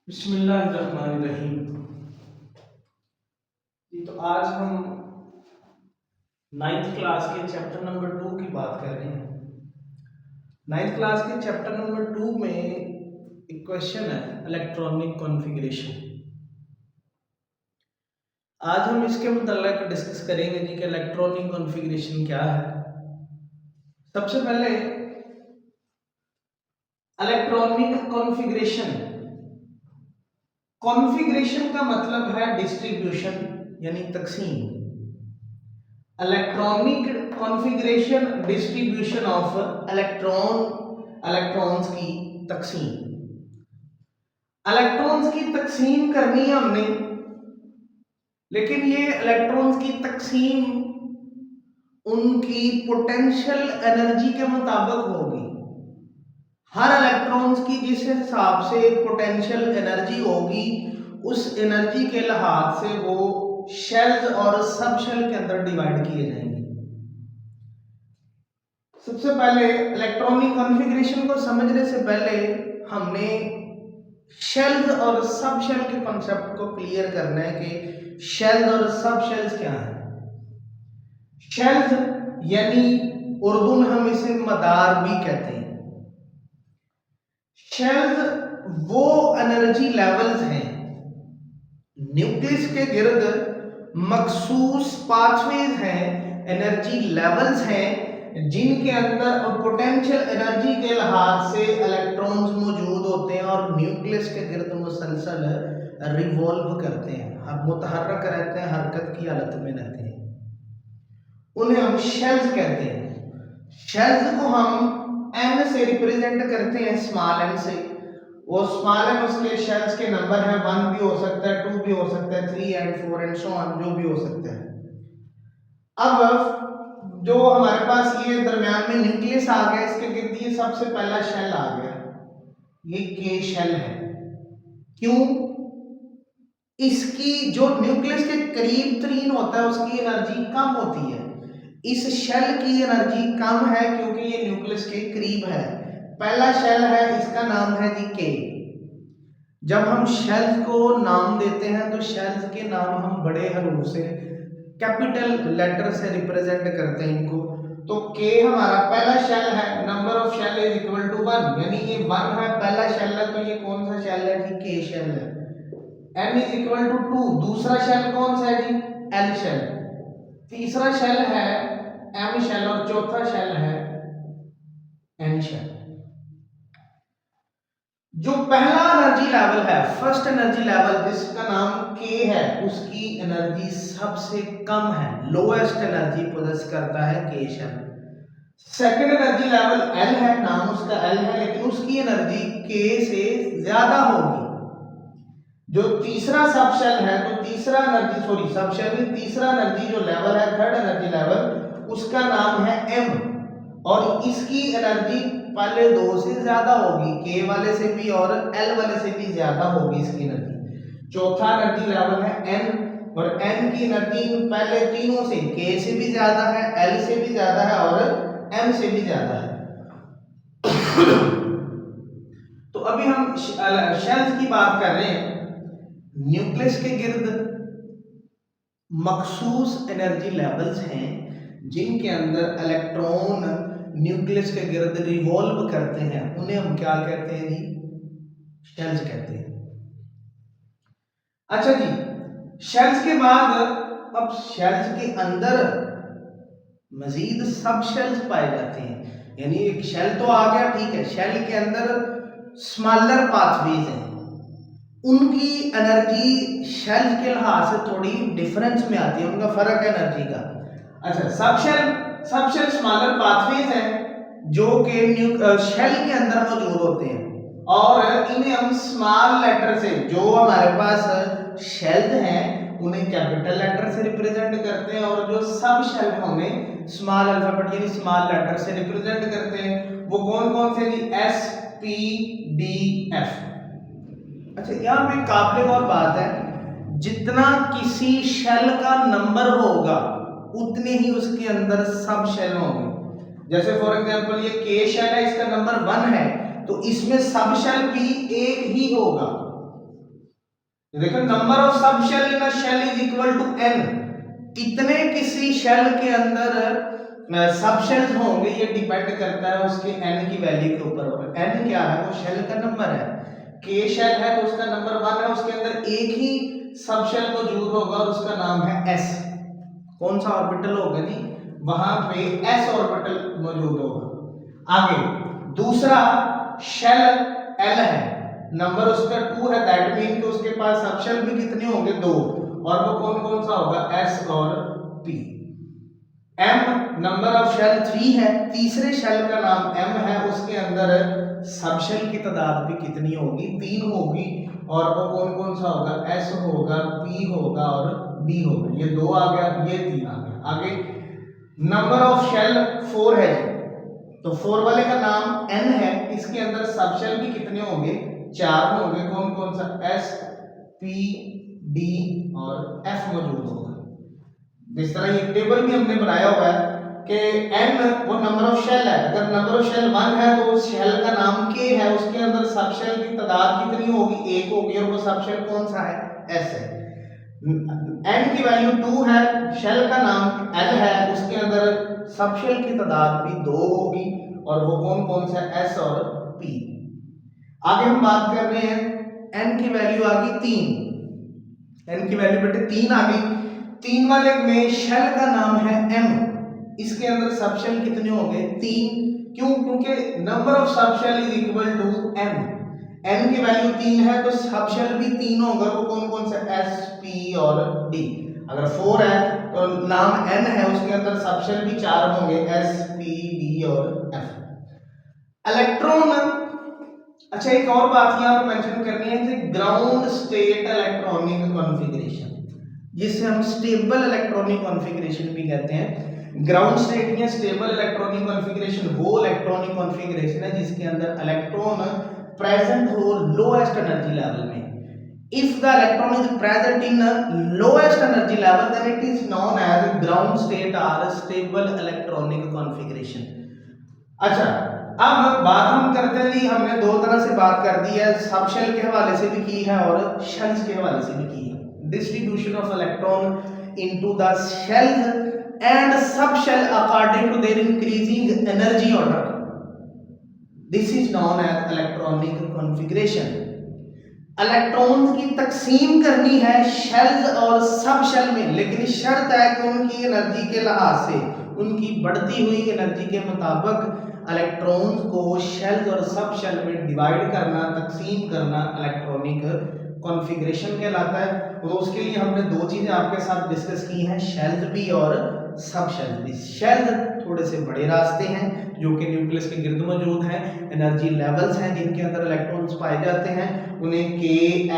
बिस्मिल्लाहिर्रहमानिर्रहीम। जी तो आज हम नाइन्थ क्लास के चैप्टर नंबर 2 की बात कर रहे हैं। नाइन्थ क्लास के चैप्टर नंबर 2 में एक क्वेश्चन है इलेक्ट्रॉनिक कॉन्फ़िगरेशन। आज हम इसके मुताल्लिक डिस्कस करेंगे जी कि इलेक्ट्रॉनिक कॉन्फ़िगरेशन क्या है। सबसे पहले इलेक्ट्रॉनिक कॉन्फ़िगरेशन, कॉन्फ़िगरेशन का मतलब है डिस्ट्रीब्यूशन यानी तकसीम। Electronic configuration distribution of electrons की तकसीम। इलेक्ट्रॉन्स की तकसीम करनी है हमने, लेकिन ये इलेक्ट्रॉन्स की तकसीम उनकी पोटेंशियल एनर्जी के मुताबिक होगी। हर इलेक्ट्रॉन्स की जिस हिसाब से पोटेंशियल एनर्जी होगी, उस एनर्जी के लिहाज से वो शेल्स और सब शेल के अंदर डिवाइड किए जाएंगे। सबसे पहले इलेक्ट्रॉनिक कॉन्फ़िगरेशन को समझने से पहले हमने शेल्स और सब शेल के कॉन्सेप्ट को क्लियर करना है कि शेल्स और सब शेल्स क्या है। शेल्स यानी उर्दू में हम इसे मदार भी कहते हैं। शेल्स वो एनर्जी लेवल्स हैं न्यूक्लियस के गिर्द मखसूस पाथवेज हैं, एनर्जी लेवल्स हैं जिनके अंदर पोटेंशियल एनर्जी के लिहाज से इलेक्ट्रॉन्स मौजूद होते हैं और न्यूक्लियस के गिर्द मुसलसल रिवॉल्व करते हैं, मुतहर्रक रहते हैं, हरकत की हालत में रहते हैं। उन्हें हम शेल्स कहते हैं। शेल्स को हम एन से रिप्रेजेंट करते हैं, स्मॉल एन से। वो स्मॉल एन उसके शेल्स के नंबर हैं, 1 भी हो सकता है, 2 भी हो सकता है, 3 एंड 4 एंड सो ऑन, जो भी हो सकता है। अब जो हमारे पास ये दरमियान में न्यूक्लियस आ गया, इसके गिर्द ये सबसे पहला शेल आ गया, ये के शेल है। क्यों? इसकी जो न्यूक्लियस के करीब तरीन होता है उसकी एनर्जी कम होती है। इस शेल की एनर्जी कम है क्योंकि ये न्यूक्लियस के करीब है। पहला शेल है, इसका नाम है जी के। जब हम शेल्स को नाम देते हैं तो शेल्स के नाम हम बड़े हरूफ से, कैपिटल लेटर से रिप्रेजेंट करते हैं इनको। तो के हमारा पहला शेल है, number of shell is equal to 1, यानी ये 1 है, पहला शेल है, तो ये कौन सा शेल है जी? के शेल है। n इज इक्वल टू 2, दूसरा शेल कौन सा है जी? L shell. तीसरा शेल है एम शेल और चौथा शेल है एन शेल। जो पहला एनर्जी लेवल है, फर्स्ट एनर्जी लेवल जिसका नाम के है, उसकी एनर्जी सबसे कम है, लोएस्ट एनर्जी पोजेस करता है के shell. Second energy level L है, नाम उसका एल है, लेकिन उसकी एनर्जी के से ज्यादा होगी। जो तीसरा सब शेल है, तो तीसरा एनर्जी, सॉरी सब शेल में तीसरा एनर्जी जो लेवल है, थर्ड एनर्जी लेवल, उसका नाम है एम, और इसकी एनर्जी पहले दो से ज्यादा होगी, के वाले से भी और एल वाले से भी ज्यादा होगी इसकी एनर्जी। चौथा एनर्जी लेवल है एन, और एन की एनर्जी पहले तीनों से, के से भी ज्यादा है, एल से भी ज्यादा है और एम से भी ज्यादा है। तो अभी हम शेल्स की बात कर रहे हैं। न्यूक्लियस के गिर्द मखसूस एनर्जी लेवल्स हैं जिनके अंदर इलेक्ट्रॉन न्यूक्लियस के गिर्द रिवॉल्व करते हैं, उन्हें हम क्या कहते हैं जी? शेल्स कहते हैं। अच्छा जी, शेल्स के बाद अब शेल्स के अंदर मजीद सब शेल्स पाए जाते हैं। यानी एक शेल तो आ गया, ठीक है, शेल के अंदर स्मॉलर पाथवेज हैं, उनकी एनर्जी शेल के लिहाज से थोड़ी डिफरेंस में आती है, उनका फर्क है एनर्जी का। अच्छा, सब शेल स्मॉलर पाथवेज हैं जो कि शेल के अंदर मौजूद होते हैं, और इन्हें हम स्मॉल लेटर से, जो हमारे पास शेल्स हैं उन्हें कैपिटल लेटर से रिप्रेजेंट करते हैं, और जो सब शेल हैं उन्हें स्मॉल अल्फाबेट यानी स्मॉल लेटर से रिप्रेजेंट करते हैं। वो कौन कौन से जी? S, P, D, F. अच्छा, यहाँ पे काबिल और बात है, जितना किसी शेल का नंबर होगा उतने ही उसके अंदर सब शेल होंगे। जैसे फॉर एग्जांपल ये के शेल है, इसका नंबर 1 है, तो इसमें सब शेल भी एक ही होगा। देखो number of sub shell in a shell is equal to n, कितने किसी शेल के अंदर सब शेल्स होंगे ये डिपेंड करता है उसके n की वैल्यू के ऊपर। और n क्या है, वो शेल का नंबर है। k शेल है तो उसका नंबर 1 है, उसके अंदर एक ही सब शेल मौजूद होगा और उसका नाम है s। कौन सा ऑर्बिटल होगा जी, वहां पे s ऑर्बिटल मौजूद होगा। आगे दूसरा शेल l है, नंबर उसका 2 है, दैट मीन कि उसके पास सब शेल भी कितने होंगे, 2, और वो कौन कौन सा होगा, s और p। m number of shell 3 है, तीसरे शेल का नाम m है, उसके अंदर सब शेल की तादाद भी कितनी होगी, 3 होगी, और वो कौन कौन सा होगा, s होगा, p होगा और d होगा। ये 2 आ गया, ये 3 आ गया। आगे नंबर ऑफ शेल 4 है, तो 4 वाले का नाम n है, इसके अंदर सब शेल भी कितने होंगे, 4 होंगे, कौन कौन सा, s p d और f मौजूद होगा। जिस तरह ये टेबल भी हमने बनाया हुआ है कि n वो नंबर ऑफ शेल है, अगर नंबर ऑफ शेल 1 है तो उस शेल का नाम k है, उसके अंदर सब शेल की तादाद कितनी होगी, 1 होगी, और वो सब शेल कौन सा है, s है। n की वैल्यू 2 है, शेल का नाम l है, उसके अंदर सब शेल की तादाद भी 2 होगी, और वो कौन कौन सा, s और p। आगे हम बात कर रहे हैं n की वैल्यू आ गई 3, n की वैल्यू बेटे 3 आ गई। 3 वाले में शेल का नाम है m, इसके अंदर सब शेल कितने होंगे, 3। क्यों, क्योंकि number of sub shell is equal to n, n की वैल्यू 3 है तो सब शेल भी 3 होगा, वो कौन कौन से, s p और d। अगर 4 है तो नाम n है, उसके अंदर सब शेल भी 4 होंगे, s p d और f। इलेक्ट्रॉन, अच्छा एक और बात यहाँ पर मेंशन करनी है कि ग्राउंड स्टेट इलेक्ट्रॉनिक कॉन्फ़िगरेशन, जिसे हम स्टेबल इलेक्ट्रॉनिक कॉन्फ़िगरेशन भी कहते हैं। ग्राउंड स्टेट या स्टेबल इलेक्ट्रॉनिक कॉन्फ़िगरेशन वो इलेक्ट्रॉनिक कॉन्फ़िगरेशन है जिसके अंदर इलेक्ट्रॉन प्रेजेंट हो लोएस्ट एनर्जी लेवल में। If the electron is present in lowest energy level then it is known as ground state और स्टेबल इलेक्ट्रॉनिक कॉन्फ़िगरेशन। अच्छा अब बात हम करते हैं जी, हमने दो तरह से बात कर दी है, सब शेल के हवाले से भी की है और शेल्स के हवाले से भी की है। Distribution of electron into the shells and subshell according to their increasing energy order. This is known as electronic configuration. Electrons की तकसीम करनी है शेल्स और सब शेल में, लेकिन शर्त है कि उनकी एनर्जी के लिहाज से, उनकी बढ़ती हुई एनर्जी के मुताबिक इलेक्ट्रॉन्स को शेल्स और सब शेल में डिवाइड करना, तकसीम करना इलेक्ट्रॉनिक कॉन्फ़िगरेशन कहलाता है। तो उसके लिए हमने दो चीजें आपके साथ डिस्कस की हैं, शेल्स भी और सब शेल्स भी। शेल्स थोड़े से बड़े रास्ते हैं जो कि न्यूक्लियस के गिर्द मौजूद हैं, एनर्जी लेवल्स हैं जिनके अंदर इलेक्ट्रॉन्स पाए जाते हैं, उन्हें K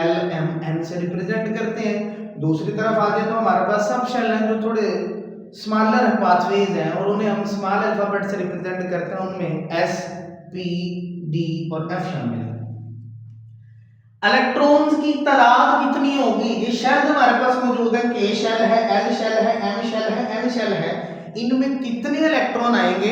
L M N से रिप्रेजेंट करते हैं। दूसरी तरफ आ जाए तो हमारे पास सब शेल हैं जो थोड़े स्मॉलर पाथवेज हैं और उन्हें हम स्मॉल अल्फाबेट से रिप्रेजेंट करते हैं, उनमें S P D और F शामिल है। इलेक्ट्रॉन्स की तादाद कितनी होगी, ये शेल हमारे पास मौजूद है, K शेल है, L शेल है, M शेल है, N शेल है, इनमें कितने इलेक्ट्रॉन आएंगे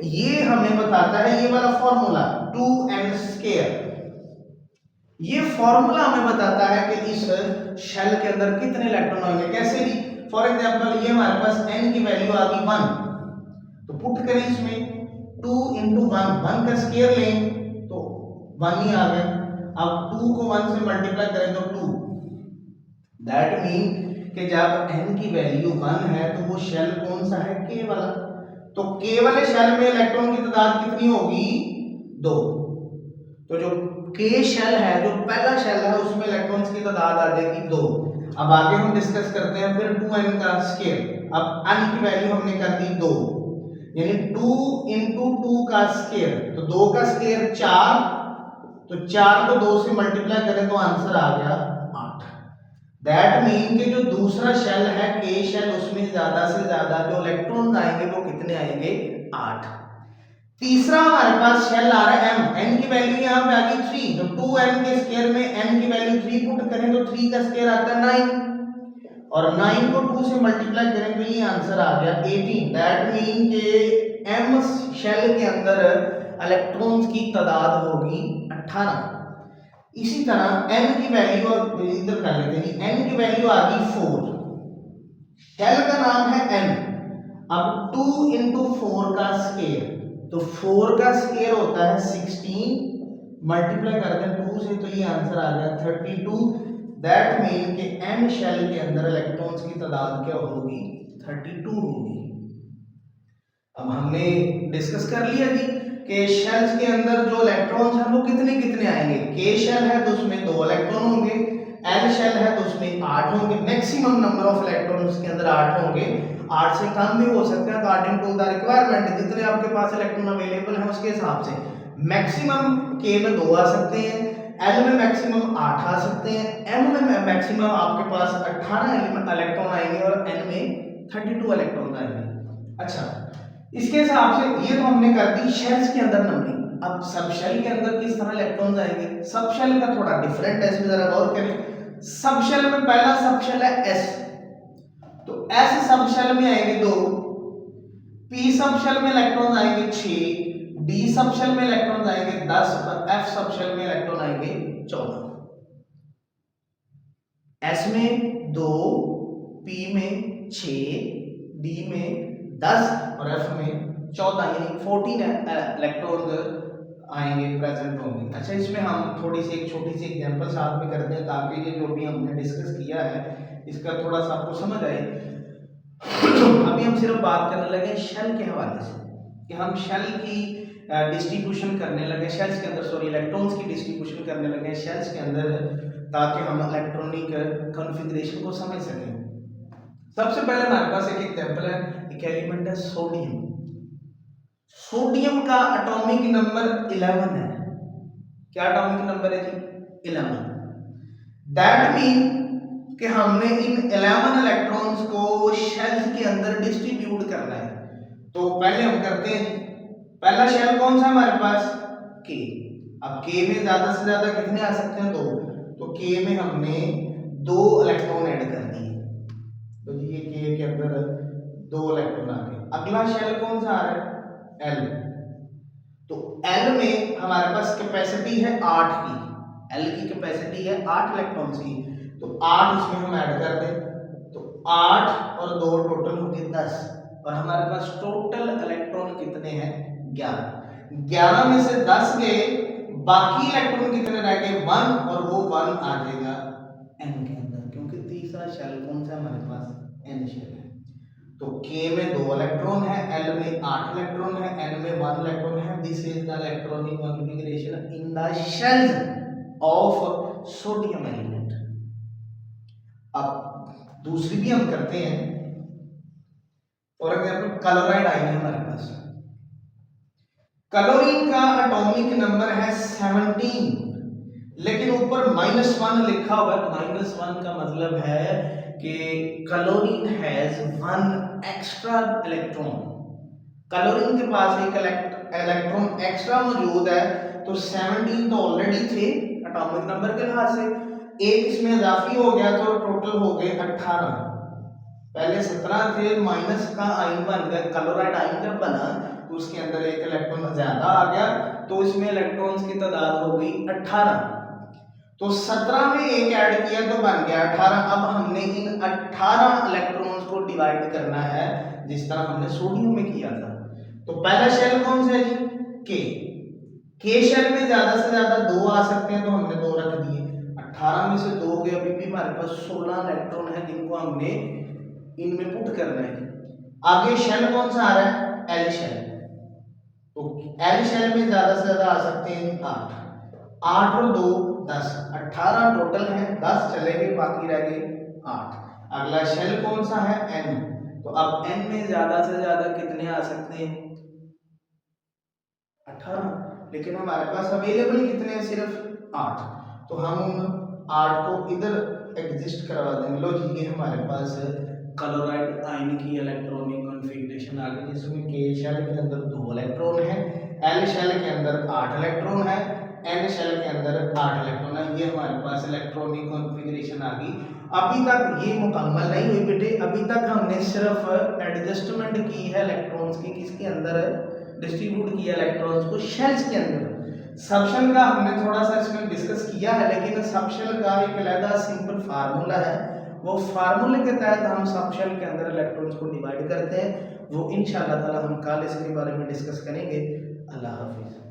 ये हमें बताता है ये वाला फॉर्मूला 2n²। ये फॉर्मूला हमें बताता है कि इस शेल के अंदर कितने इलेक्ट्रॉन होंगे। कैसे भी, फॉर एग्जांपल ये हमारे पास n की वैल्यू आ गई 1, तो पुट करें इसमें 2 × 1, 1 का स्क्वायर लें तो 1 ही आ गया। अब 2 को 1 से मल्टीप्लाई करें तो 2, दैट मीन कि जब n की वैल्यू 1 है तो वो शेल कौन सा है, K वाला। तो K वाले शेल में इलेक्ट्रॉन की तादाद कितनी होगी, 2। तो जो K शेल है, जो पहला शेल है, उसमें इलेक्ट्रॉन्स की तादाद आ जाएगी 2। अब आगे हम डिस्कस करते हैं फिर 2n का स्क्वायर। अब n की वैल्यू हमने कर दी 2, यानी 2 × 2 का स्क्वायर, तो 2 का स्क्वायर 4, तो 4 को 2 से मल्टीप्लाई करें तो आंसर आ गया 8। दैट मीन कि जो दूसरा शेल है K शेल, उसमें ज्यादा से ज्यादा जो इलेक्ट्रॉन आएंगे वो कितने आएंगे, 8। तीसरा हमारे पास शेल आ रहा है M, n की वैल्यू यहाँ पे आ गई 3, तो 2n के स्क्वायर में n की वैल्यू 3 पुट करें तो 3 का स्क्वायर आता है 9, और 9 को 2 से मल्टीप्लाई करें तो ये आंसर आ गया 18। दैट मीन के M शेल के अंदर इलेक्ट्रॉन्स की तादाद होगी 18। इसी तरह n की वैल्यू और इधर कर लेते हैं, n की वैल्यू आ गई 4, शेल का नाम है n। अब 2 इंटू 4 का स्केयर, तो 4 का स्केयर होता है 16, मल्टीप्लाई कर दें 2 से तो ये आंसर आ गया 32। दैट मीन कि n शेल के अंदर इलेक्ट्रॉन्स की तादाद क्या होगी, 32 होगी। अब हमने डिस्कस कर लिया जी कि शेल्स के अंदर जो इलेक्ट्रॉन्स हैं वो कितने कितने आएंगे। के शेल है तो उसमें 2 इलेक्ट्रॉन होंगे, एल शेल है तो उसमें 8 होंगे, मैक्सिमम नंबर ऑफ इलेक्ट्रॉन्स के अंदर 8 होंगे, 8 से कम भी हो सकते हैं अकॉर्डिंग टू द रिक्वायरमेंट, जितने आपके पास इलेक्ट्रॉन अवेलेबल हैं उसके हिसाब से। मैक्सिमम के में 2 आ सकते हैं, एल में मैक्सिमम 8 आ सकते हैं, एम में मैक्सिमम आपके पास 18 इलेक्ट्रॉन आएंगे और एन में 32 इलेक्ट्रॉन आएंगे। अच्छा, इसके हिसाब से ये तो हमने कर दी शेल्स के अंदर नंबरिंग। अब सब शेल के अंदर किस तरह इलेक्ट्रॉन्स आएंगे, सब शेल का थोड़ा डिफरेंट है, इसमें जरा गौर करें। सब शेल में पहला सब शेल है एस, तो एस सब शेल में आएंगे 2, पी सब शेल में इलेक्ट्रॉन आएंगे 6, डी सब शेल में इलेक्ट्रॉन आएंगे 10 और एफ सब शेल में इलेक्ट्रॉन आएंगे 14। एस में 2, पी में 6, डी में 10 और एफ में 14, यानी 14 इलेक्ट्रॉन आएंगे, प्रेजेंट होंगे। अच्छा, इसमें हम थोड़ी सी एक छोटी सी एग्जांपल साथ में करते हैं ताकि ये जो भी हमने डिस्कस किया है इसका थोड़ा सा आपको समझ आए। अभी हम सिर्फ बात करने लगे शेल के हवाले से कि हम शेल की डिस्ट्रीब्यूशन करने लगे, शेल्स के अंदर सॉरी इलेक्ट्रॉन्स की डिस्ट्रीब्यूशन करने लगे शेल्स के अंदर, ताकि हम इलेक्ट्रॉनिक कॉन्फ़िगरेशन को समझ सकें। सबसे पहले हमारे पास एक एग्जांपल है, एक एलिमेंट है सोडियम। सोडियम का एटॉमिक नंबर 11 है। क्या एटॉमिक नंबर है जी, 11। दैट मीन कि हमने इन 11 इलेक्ट्रॉन्स को शेल्स के अंदर डिस्ट्रीब्यूट करना है। तो पहले हम करते हैं, पहला शेल कौन सा है हमारे पास, के। अब के में ज्यादा से ज्यादा कितने आ सकते हैं, 2, तो के में हमने 2 इलेक्ट्रॉन ऐड कर दिए, तो ये के के अंदर 2 इलेक्ट्रॉन आ गए। अगला शेल कौन सा आ रहा है, एल। तो एल में हमारे पास कैपेसिटी है 8 की, एल की कैपेसिटी है 8 इलेक्ट्रॉन्स की, तो 8 इसमें हम ऐड कर दें, तो 8 और 2 टोटल हो गए 10, और हमारे पास टोटल इलेक्ट्रॉन कितने हैं, 11। 11 में से 10 गए, बाकी इलेक्ट्रॉन कितने रह गए, 1, और वो 1 आ जाएगा एन के अंदर, क्योंकि तीसरा शेल कौन सा हमारे पास, एन शेल है। तो के में 2 इलेक्ट्रॉन है, एल में 8 इलेक्ट्रॉन है, एन में 1 इलेक्ट्रॉन है। This is the electronic configuration in the shells of sodium element. अब दूसरी भी हम करते हैं, फॉर एग्जांपल क्लोराइड आयन है हमारे पास। क्लोरीन का एटॉमिक नंबर है 17, लेकिन ऊपर -1 लिखा हुआ है। -1 का मतलब है कि chlorine has 1 extra electron. Chlorine के पास एक इलेक्ट्रॉन एक्स्ट्रा मौजूद है, तो 17 तो ऑलरेडी थे एटॉमिक नंबर के लिहाज से, एक इसमें इजाफी हो गया तो टोटल हो गए 18। पहले 17 थे, माइनस का आयन बन गया, क्लोराइड आयन जब बना तो उसके अंदर एक इलेक्ट्रॉन ज्यादा आ गया, तो इसमें इलेक्ट्रॉन्स की तादाद हो गई 18। तो 17 में एक ऐड किया तो बन गया 18। अब हमने इन 18 इलेक्ट्रॉन्स को डिवाइड करना है जिस तरह हमने सोडियम में किया था। तो पहला शेल कौन सा है जी, के शेल में ज्यादा से ज्यादा 2 आ सकते हैं, तो हमने 2 रख दिए। 18 में से 2 के अभी भी हमारे पास 16 इलेक्ट्रॉन है जिनको हमने इनमें पुट करना है। आगे शेल कौन सा आ रहा है, एल शेल। तो एल शेल में ज्यादा से ज्यादा आ सकते हैं 8, 8 और 2 10, 18 टोटल है, 10 चले गए, बाकी रह गए 8। अगला शेल कौन सा है, एन। तो अब एन में ज्यादा से ज्यादा कितने आ सकते हैं, 18, लेकिन हमारे पास अवेलेबल कितने हैं, सिर्फ 8। तो हम उन 8 को इधर एग्जिस्ट करवा देंगे। लो जी, ये हमारे पास क्लोराइड आयन की इलेक्ट्रॉनिक कॉन्फ़िगरेशन आ गई, जिसमें के शेल के अंदर 2 इलेक्ट्रॉन है, एल शेल के अंदर 8 इलेक्ट्रॉन है, एन शेल के अंदर 8 इलेक्ट्रॉन है। ये हमारे पास इलेक्ट्रॉनिक कॉन्फ़िगरेशन आ गई। अभी तक ये मुकम्मल नहीं हुई बेटे, अभी तक हमने सिर्फ एडजस्टमेंट की है इलेक्ट्रॉन्स की, किसके अंदर डिस्ट्रीब्यूट किया इलेक्ट्रॉन्स को, शेल्स के अंदर। सब शेल का हमने थोड़ा सा इसमें डिस्कस किया है, लेकिन सब शेल का एक अलग सिंपल फार्मूला है, वो फार्मूले के तहत हम सब शेल के अंदर इलेक्ट्रॉन्स को डिवाइड करते हैं। वो इंशाल्लाह ताला हम कल इसके बारे में डिस्कस करेंगे। अल्लाह हाफिज़।